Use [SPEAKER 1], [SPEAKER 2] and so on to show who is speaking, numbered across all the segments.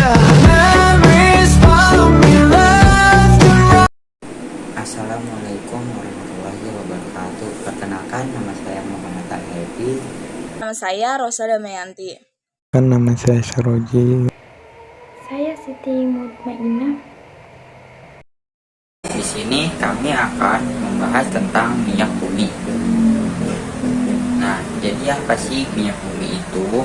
[SPEAKER 1] Memories follow me left and right.
[SPEAKER 2] Assalamualaikum warahmatullahi wabarakatuh. Perkenalkan, nama saya Muhammad Al-Hafi.
[SPEAKER 3] Nama saya Rosa Damayanti.
[SPEAKER 4] Nama saya Saroji.
[SPEAKER 5] Saya Siti Mutmainah.
[SPEAKER 2] Di sini kami akan membahas tentang minyak bumi. Nah, jadi apa sih minyak bumi itu?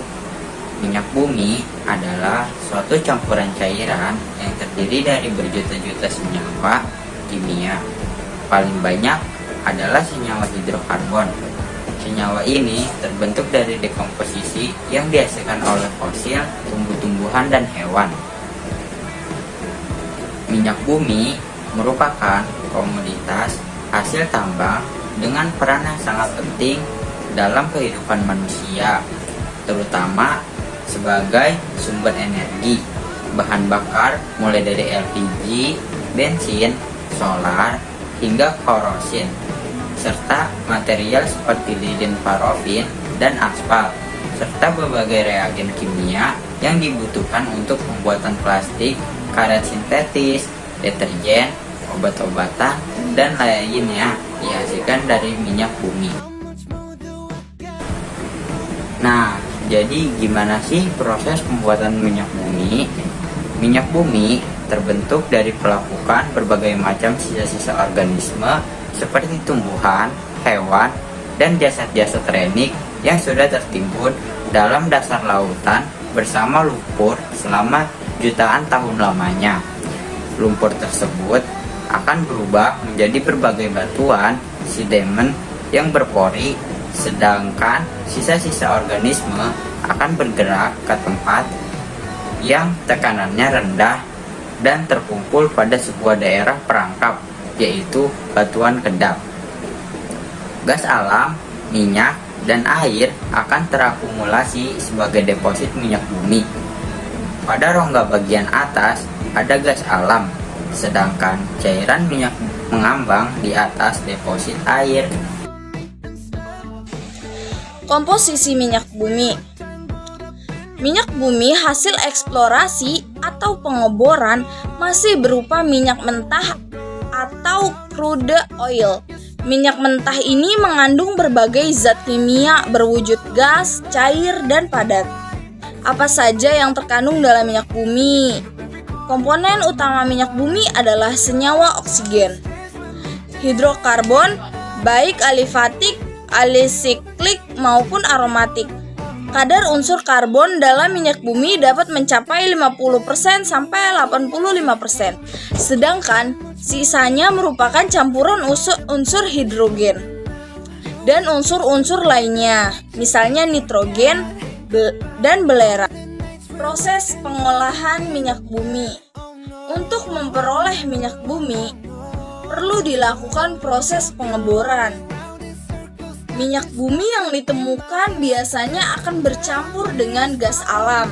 [SPEAKER 2] Minyak bumi adalah suatu campuran cairan yang terdiri dari berjuta-juta senyawa kimia. Paling banyak adalah senyawa hidrokarbon. Senyawa ini terbentuk dari dekomposisi yang dihasilkan oleh fosil, tumbuh-tumbuhan, dan hewan. Minyak bumi merupakan komoditas hasil tambang dengan peran yang sangat penting dalam kehidupan manusia, terutama sebagai sumber energi, bahan bakar mulai dari LPG, bensin, solar, hingga kerosin, serta material seperti lilin parafin dan aspal, serta berbagai reagen kimia yang dibutuhkan untuk pembuatan plastik, karet sintetis, deterjen, obat-obatan, dan lainnya dihasilkan dari minyak bumi. Nah, jadi gimana sih proses pembuatan minyak bumi? Minyak bumi terbentuk dari pelapukan berbagai macam sisa-sisa organisme seperti tumbuhan, hewan, dan jasad-jasad renik yang sudah tertimbun dalam dasar lautan bersama lumpur selama jutaan tahun lamanya. Lumpur tersebut akan berubah menjadi berbagai batuan, sedimen yang berpori, sedangkan sisa-sisa organisme akan bergerak ke tempat yang tekanannya rendah dan terkumpul pada sebuah daerah perangkap, yaitu batuan kedap. Gas alam, minyak, dan air akan terakumulasi sebagai deposit minyak bumi. Pada rongga bagian atas ada gas alam, sedangkan cairan minyak mengambang di atas deposit air.
[SPEAKER 3] Komposisi minyak bumi. Minyak bumi hasil eksplorasi atau pengeboran masih berupa minyak mentah atau crude oil. Minyak mentah ini mengandung berbagai zat kimia berwujud gas, cair, dan padat. Apa saja yang terkandung dalam minyak bumi? Komponen utama minyak bumi adalah senyawa oksigen, hidrokarbon, baik alifatik, alisiklik, maupun aromatik. Kadar unsur karbon dalam minyak bumi dapat mencapai 50% sampai 85%, sedangkan sisanya merupakan campuran unsur hidrogen dan unsur-unsur lainnya, misalnya nitrogen dan belerang. Proses pengolahan minyak bumi. Untuk memperoleh minyak bumi, perlu dilakukan proses pengeboran. Minyak bumi yang ditemukan biasanya akan bercampur dengan gas alam.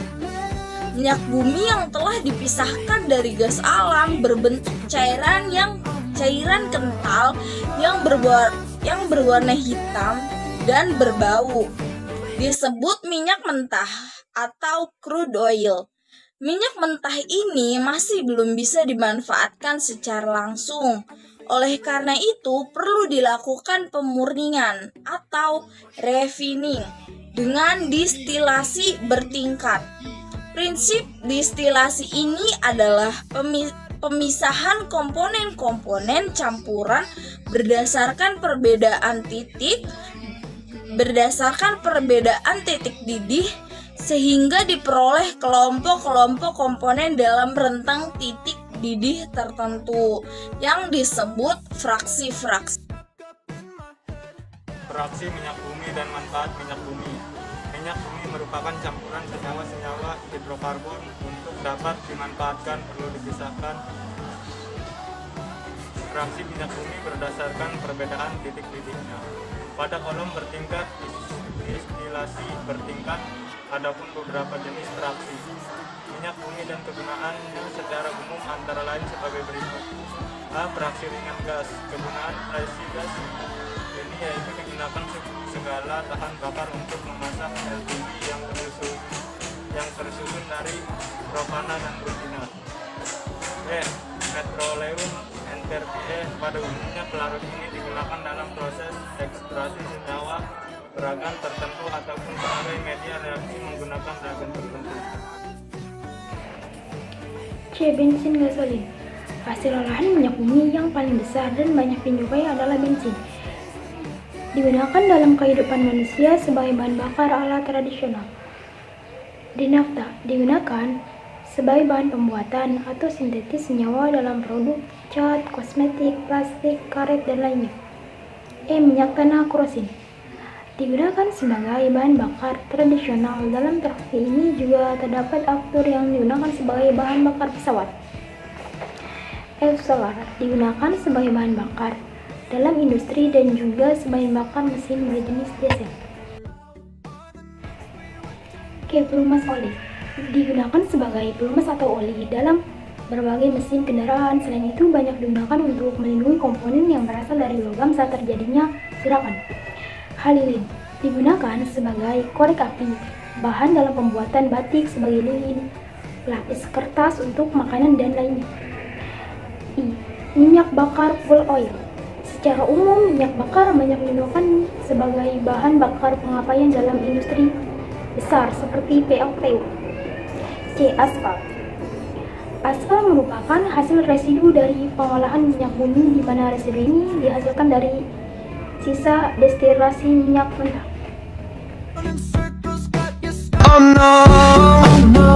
[SPEAKER 3] Minyak bumi yang telah dipisahkan dari gas alam berbentuk cairan kental yang berwarna hitam dan berbau. Disebut minyak mentah atau crude oil. Minyak mentah ini masih belum bisa dimanfaatkan secara langsung. Oleh karena itu, perlu dilakukan pemurnian atau refining dengan distilasi bertingkat. Prinsip distilasi ini adalah pemisahan komponen-komponen campuran berdasarkan perbedaan titik didih, sehingga diperoleh kelompok-kelompok komponen dalam rentang titik didih tertentu yang disebut fraksi-fraksi.
[SPEAKER 6] Fraksi minyak bumi dan manfaat minyak bumi. Minyak bumi merupakan campuran senyawa-senyawa hidrokarbon. Untuk dapat dimanfaatkan perlu dipisahkan fraksi minyak bumi berdasarkan perbedaan titik didihnya. Pada kolom bertingkat, distilasi bertingkat, adapun beberapa jenis fraksi minyak bumi dan kegunaannya secara umum antara lain sebagai berikut. A. Fraksi ringan gas. Kegunaan fraksi gas ini yaitu digunakan segala tahan bakar untuk memasak LPG yang menyusut. B. yang tersusun dari propana dan butina. Petroleum NTPE. Pada umumnya pelarut ini digunakan dalam proses ekstraksi senyawa beragam tertentu ataupun sebagai media reaksi menggunakan reagen tertentu.
[SPEAKER 5] C. Bensin gasolin. Hasil olahan minyak bumi yang paling besar dan banyak dinyukai adalah bensin. Digunakan dalam kehidupan manusia sebagai bahan bakar ala tradisional. D. Nafta. Digunakan sebagai bahan pembuatan atau sintetis senyawa dalam produk cat, kosmetik, plastik, karet, dan lainnya. E. Minyak tanah kerosin. Digunakan sebagai bahan bakar tradisional. Dalam terapi ini juga terdapat aftur yang digunakan sebagai bahan bakar pesawat. F. Solar. Digunakan sebagai bahan bakar dalam industri dan juga sebagai bakar mesin berjenis diesel. K. Pelumas oli. Digunakan sebagai pelumas atau oli dalam berbagai mesin kendaraan. Selain itu banyak digunakan untuk melindungi komponen yang berasal dari logam saat terjadinya gerakan. Halilin. Digunakan sebagai korek api, bahan dalam pembuatan batik sebagai lilin, pelapis kertas untuk makanan dan lainnya. I. Minyak bakar fuel oil. Secara umum, minyak bakar banyak digunakan sebagai bahan bakar pengapaian dalam industri besar seperti PLTU. C. Aspal. Aspal merupakan hasil residu dari pengolahan minyak bumi, di mana residu ini dihasilkan dari sisa destilasi minyak mentah.
[SPEAKER 1] Oh no, oh no.